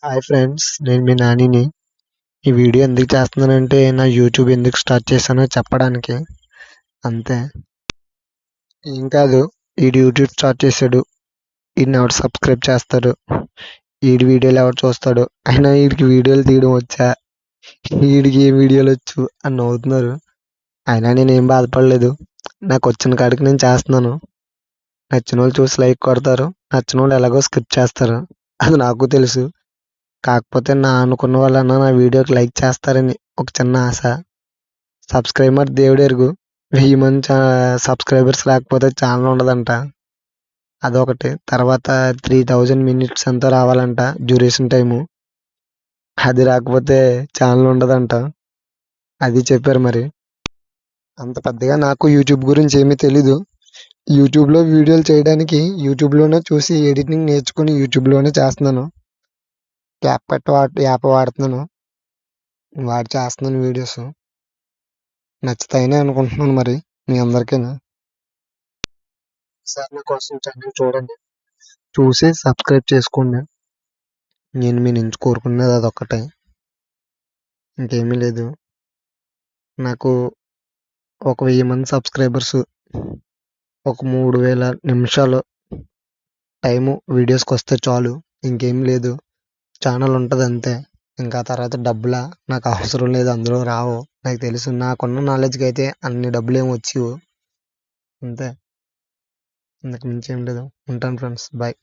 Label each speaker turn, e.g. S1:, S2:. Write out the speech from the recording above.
S1: Hi friends, నేను మీ నానిని. ఈ వీడియో ఎందుకు చేస్తున్నానంటే నా యూట్యూబ్ ఎందుకు స్టార్ట్ చేశానో చెప్పడానికి. అంతే, ఏం కాదు. ఈడు యూట్యూబ్ స్టార్ట్ చేశాడు, ఈయన ఎవడు సబ్స్క్రైబ్ చేస్తాడు, ఈడి వీడియోలు ఎవడు చూస్తాడు, అయినా వీడికి వీడియోలు తీయడం వచ్చా, వీడికి ఏం వీడియోలు వచ్చు అని నవ్వుతున్నారు. అయినా నేనేం బాధపడలేదు. నాకు వచ్చిన కాడికి నేను చేస్తున్నాను. నచ్చిన వాళ్ళు చూసి లైక్ కొడతారు, నచ్చిన వాళ్ళు ఎలాగో స్కిప్ చేస్తారు. అది నాకు తెలుసు. కాకపోతే నా అనుకున్న వాళ్ళన్నా నా వీడియోకి లైక్ చేస్తారని ఒక చిన్న ఆశ. సబ్స్క్రైబర్ దేవుడెరుగు, 1000 మంది సబ్స్క్రైబర్స్ లేకపోతే ఛానల్ ఉండదంట. అదొకటి. తర్వాత 3000 మినిట్స్ ఎంతో రావాలంట డ్యూరేషన్ టైము. అది రాకపోతే ఛానల్ ఉండదంట. అది చెప్పారు మరి. అంత పెద్దగా నాకు యూట్యూబ్ గురించి ఏమీ తెలీదు. యూట్యూబ్లో వీడియోలు చేయడానికి యూట్యూబ్లోనే చూసి ఎడిటింగ్ నేర్చుకుని యూట్యూబ్లోనే చేస్తున్నాను. యాప్ వాడుతున్నాను, వాడి చేస్తున్నాను వీడియోస్. నచ్చుతాయని అనుకుంటున్నాను మరి మీ అందరికీను. సార్ నా కోసం ఛానల్ చూడండి, చూసి సబ్స్క్రైబ్ చేసుకోండి. నేను మీ నుంచి కోరుకునేది అదొక్కటే, ఇంకేమీ లేదు. నాకు ఒక 1000 మంది సబ్స్క్రైబర్స్, ఒక 3000 నిమిషాలు టైము వీడియోస్కి వస్తే చాలు. ఇంకేం లేదు. ఛానల్ ఉంటుంది అంతే. ఇంకా తర్వాత డబ్బులా నాకు అవసరం లేదు, అందులో రావు. నాకు తెలుసు, నాకున్న నాలెడ్జ్కి అయితే అన్ని డబ్బులు ఏమి వచ్చేవు. అంతే, ఇంతకు మించి ఏం లేదు. ఉంటాను ఫ్రెండ్స్, బాయ్.